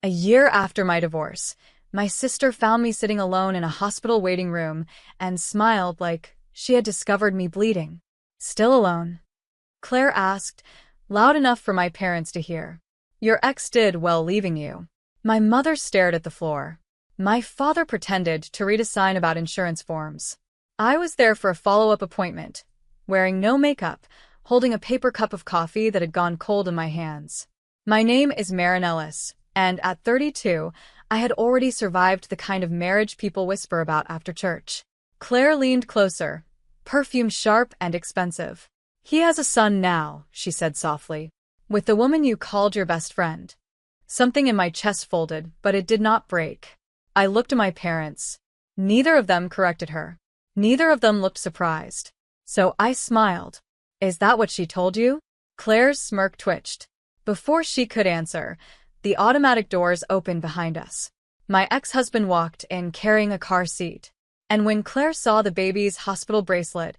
A year after my divorce, my sister found me sitting alone in a hospital waiting room and smiled like she had discovered me bleeding. Still alone? Claire asked, loud enough for my parents to hear. Your ex did well leaving you. My mother stared at the floor. My father pretended to read a sign about insurance forms. I was there for a follow-up appointment, wearing no makeup, holding a paper cup of coffee that had gone cold in my hands. My name is Maren Ellis, and at 32, I had already survived the kind of marriage people whisper about after church. Claire leaned closer, perfume sharp and expensive. He has a son now, she said softly, with the woman you called your best friend. Something in my chest folded, but it did not break. I looked at my parents. Neither of them corrected her. Neither of them looked surprised. So I smiled. Is that what she told you? Claire's smirk twitched. Before she could answer, the automatic doors opened behind us. My ex-husband walked in carrying a car seat. And when Claire saw the baby's hospital bracelet,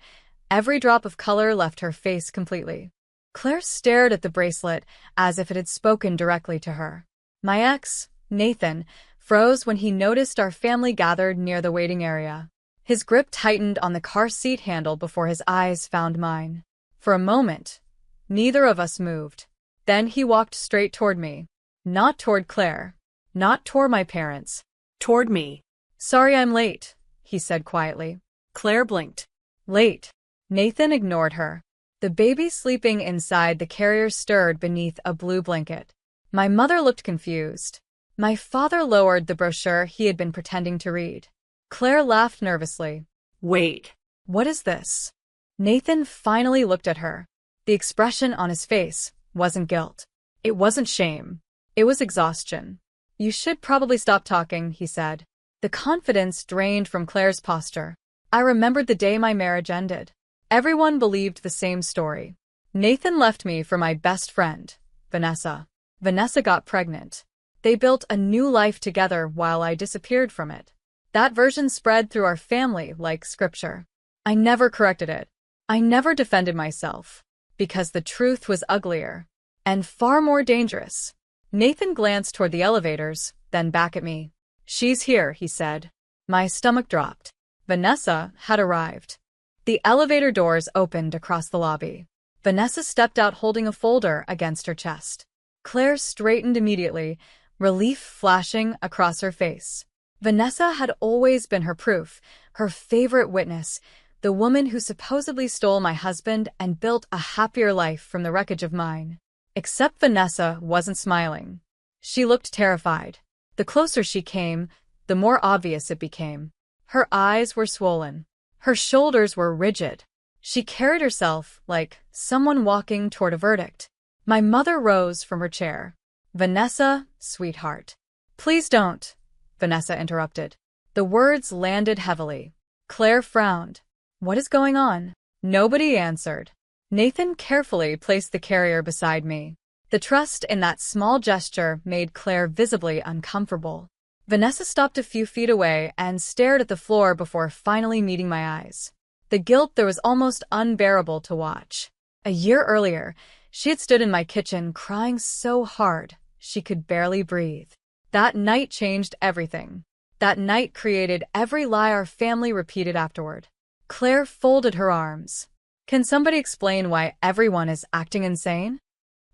every drop of color left her face completely. Claire stared at the bracelet as if it had spoken directly to her. My ex, Nathan, froze when he noticed our family gathered near the waiting area. His grip tightened on the car seat handle before his eyes found mine. For a moment, neither of us moved. Then he walked straight toward me. Not toward Claire. Not toward my parents. Toward me. Sorry I'm late, he said quietly. Claire blinked. Late. Nathan ignored her. The baby sleeping inside the carrier stirred beneath a blue blanket. My mother looked confused. My father lowered the brochure he had been pretending to read. Claire laughed nervously. Wait. What is this? Nathan finally looked at her. The expression on his face wasn't guilt. It wasn't shame. It was exhaustion. You should probably stop talking, he said. The confidence drained from Claire's posture. I remembered the day my marriage ended. Everyone believed the same story. Nathan left me for my best friend, Vanessa. Vanessa got pregnant. They built a new life together while I disappeared from it. That version spread through our family like scripture. I never corrected it. I never defended myself, because the truth was uglier and far more dangerous. Nathan glanced toward the elevators, then back at me. She's here, he said. My stomach dropped. Vanessa had arrived. The elevator doors opened across the lobby. Vanessa stepped out holding a folder against her chest. Claire straightened immediately, relief flashing across her face. Vanessa had always been her proof, her favorite witness, the woman who supposedly stole my husband and built a happier life from the wreckage of mine. Except Vanessa wasn't smiling. She looked terrified. The closer she came, the more obvious it became. Her eyes were swollen. Her shoulders were rigid. She carried herself like someone walking toward a verdict. My mother rose from her chair. Vanessa, sweetheart. Please don't, Vanessa interrupted. The words landed heavily. Claire frowned. What is going on? Nobody answered. Nathan carefully placed the carrier beside me. The trust in that small gesture made Claire visibly uncomfortable. Vanessa stopped a few feet away and stared at the floor before finally meeting my eyes. The guilt there was almost unbearable to watch. A year earlier, she had stood in my kitchen crying so hard she could barely breathe. That night changed everything. That night created every lie our family repeated afterward. Claire folded her arms. Can somebody explain why everyone is acting insane?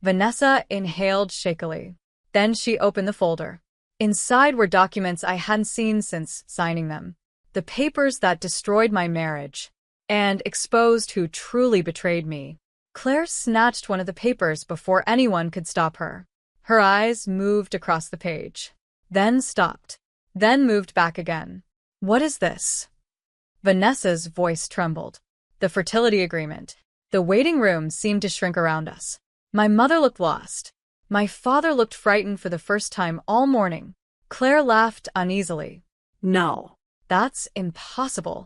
Vanessa inhaled shakily. Then she opened the folder. Inside were documents I hadn't seen since signing them. The papers that destroyed my marriage and exposed who truly betrayed me. Claire snatched one of the papers before anyone could stop her. Her eyes moved across the page, then stopped, then moved back again. What is this? Vanessa's voice trembled. The fertility agreement. The waiting room seemed to shrink around us. My mother looked lost. My father looked frightened for the first time all morning. Claire laughed uneasily. No. That's impossible.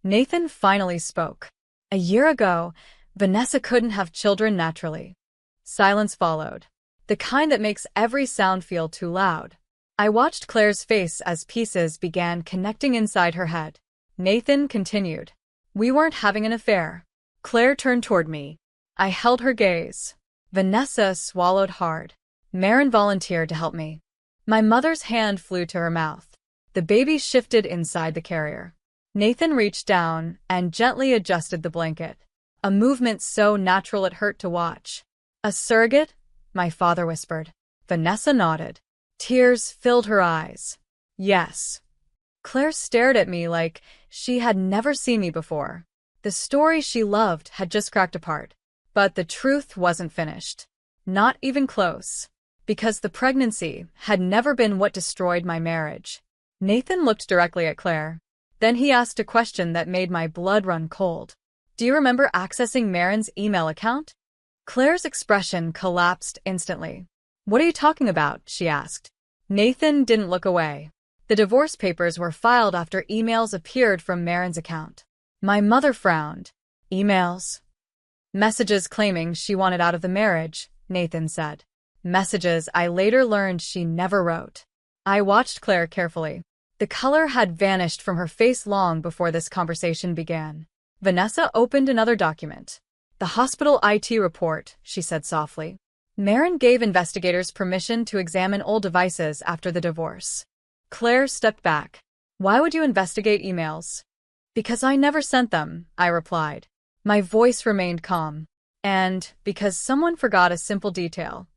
Nathan finally spoke. A year ago, Vanessa couldn't have children naturally. Silence followed. The kind that makes every sound feel too loud. I watched Claire's face as pieces began connecting inside her head. Nathan continued. We weren't having an affair. Claire turned toward me. I held her gaze. Vanessa swallowed hard. Maren volunteered to help me. My mother's hand flew to her mouth. The baby shifted inside the carrier. Nathan reached down and gently adjusted the blanket, a movement so natural it hurt to watch. "A surrogate?" my father whispered. Vanessa nodded. Tears filled her eyes. "Yes." Claire stared at me like she had never seen me before. The story she loved had just cracked apart. But the truth wasn't finished. Not even close. Because the pregnancy had never been what destroyed my marriage. Nathan looked directly at Claire. Then he asked a question that made my blood run cold. "Do you remember accessing Marin's email account?" Claire's expression collapsed instantly. "What are you talking about?" she asked. Nathan didn't look away. The divorce papers were filed after emails appeared from Marin's account. My mother frowned. "Emails?" "Messages claiming she wanted out of the marriage," Nathan said. "Messages I later learned she never wrote." I watched Claire carefully. The color had vanished from her face long before this conversation began. Vanessa opened another document. "The hospital IT report," she said softly. "Marin gave investigators permission to examine old devices after the divorce." Claire stepped back. "Why would you investigate emails?" "Because I never sent them," I replied. My voice remained calm. "And because someone forgot a simple detail."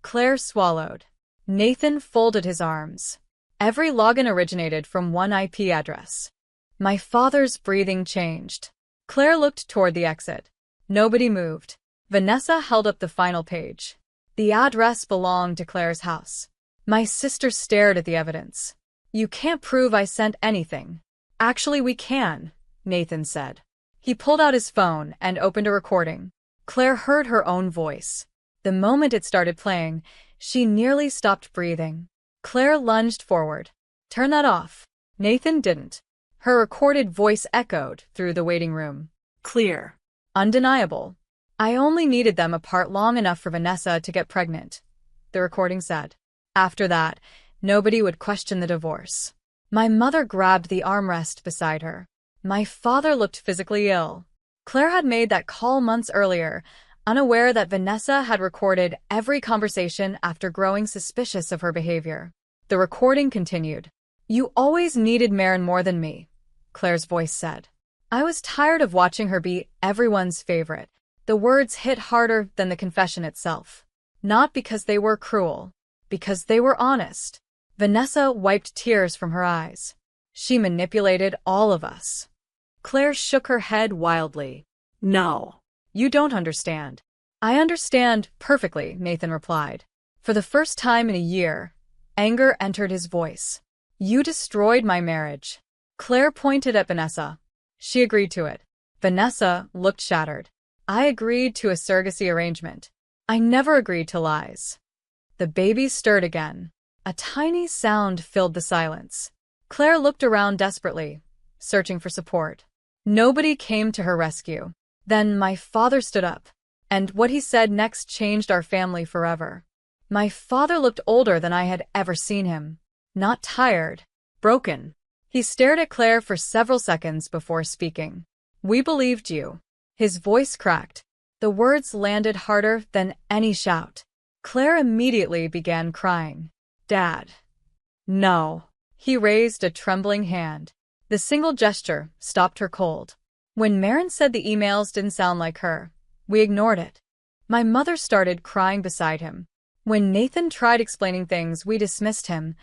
Claire swallowed. Nathan folded his arms. "Every login originated from one IP address." My father's breathing changed. Claire looked toward the exit. Nobody moved. Vanessa held up the final page. The address belonged to Claire's house. My sister stared at the evidence. "You can't prove I sent anything." "Actually, we can," Nathan said. He pulled out his phone and opened a recording. Claire heard her own voice. The moment it started playing, she nearly stopped breathing. Claire lunged forward. "Turn that off." Nathan didn't. Her recorded voice echoed through the waiting room. Clear. "Undeniable. I only needed them apart long enough for Vanessa to get pregnant," the recording said. After that, nobody would question the divorce. My mother grabbed the armrest beside her. My father looked physically ill. Claire had made that call months earlier, unaware that Vanessa had recorded every conversation after growing suspicious of her behavior. The recording continued. "You always needed Marin more than me," Claire's voice said. I was tired of watching her be everyone's favorite. The words hit harder than the confession itself. Not because they were cruel, because they were honest. Vanessa wiped tears from her eyes. "She manipulated all of us." Claire shook her head wildly. No. "You don't understand." "I understand perfectly," Nathan replied. For the first time in a year, anger entered his voice. "You destroyed my marriage." Claire pointed at Vanessa. She agreed to it. Vanessa looked shattered. "I agreed to a surrogacy arrangement. I never agreed to lies." The baby stirred again. A tiny sound filled the silence. Claire looked around desperately, searching for support. Nobody came to her rescue. Then my father stood up, and what he said next changed our family forever. My father looked older than I had ever seen him. Not tired, broken. He stared at Claire for several seconds before speaking. "We believed you." His voice cracked. The words landed harder than any shout. Claire immediately began crying. "Dad." "No." He raised a trembling hand. The single gesture stopped her cold. When Marin said the emails didn't sound like her, we ignored it. My mother started crying beside him. When Nathan tried explaining things, we dismissed him.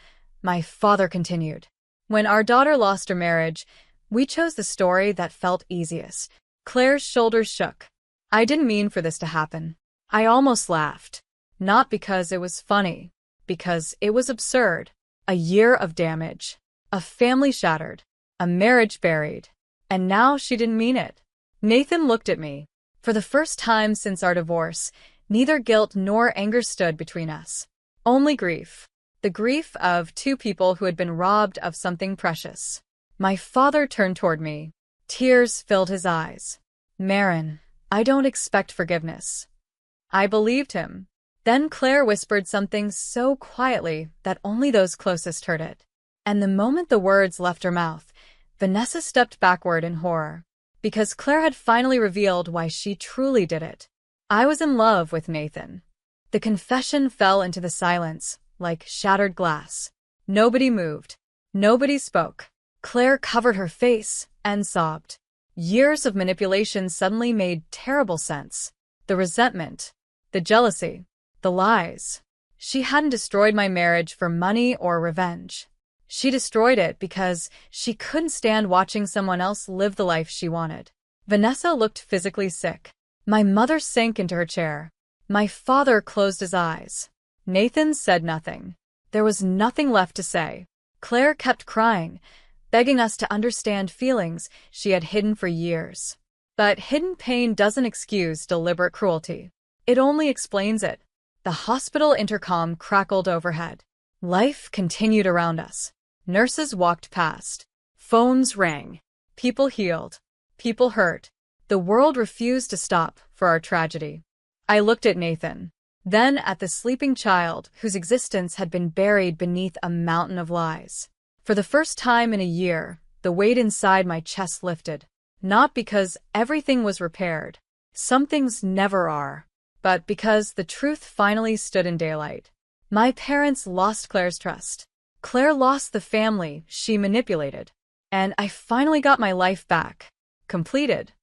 My father continued. When our daughter lost her marriage, we chose the story that felt easiest. Claire's shoulders shook. "I didn't mean for this to happen." I almost laughed. Not because it was funny, because it was absurd. A year of damage. A family shattered. A marriage buried. And now she didn't mean it. Nathan looked at me. For the first time since our divorce, neither guilt nor anger stood between us. Only grief. The grief of two people who had been robbed of something precious. My father turned toward me. Tears filled his eyes. "Marin, I don't expect forgiveness." I believed him. Then Claire whispered something so quietly that only those closest heard it. And the moment the words left her mouth, Vanessa stepped backward in horror. Because Claire had finally revealed why she truly did it. I was in love with Nathan. The confession fell into the silence, like shattered glass. Nobody moved. Nobody spoke. Claire covered her face and sobbed. Years of manipulation suddenly made terrible sense. The resentment, the jealousy, the lies. She hadn't destroyed my marriage for money or revenge. She destroyed it because she couldn't stand watching someone else live the life she wanted. Vanessa looked physically sick. My mother sank into her chair. My father closed his eyes. Nathan said nothing. There was nothing left to say. Claire kept crying, begging us to understand feelings she had hidden for years. But hidden pain doesn't excuse deliberate cruelty. It only explains it. The hospital intercom crackled overhead. Life continued around us. Nurses walked past. Phones rang. People healed. People hurt. The world refused to stop for our tragedy. I looked at Nathan, then at the sleeping child whose existence had been buried beneath a mountain of lies. For the first time in a year, the weight inside my chest lifted. Not because everything was repaired. Some things never are. But because the truth finally stood in daylight. My parents lost Claire's trust. Claire lost the family she manipulated. And I finally got my life back. Completed.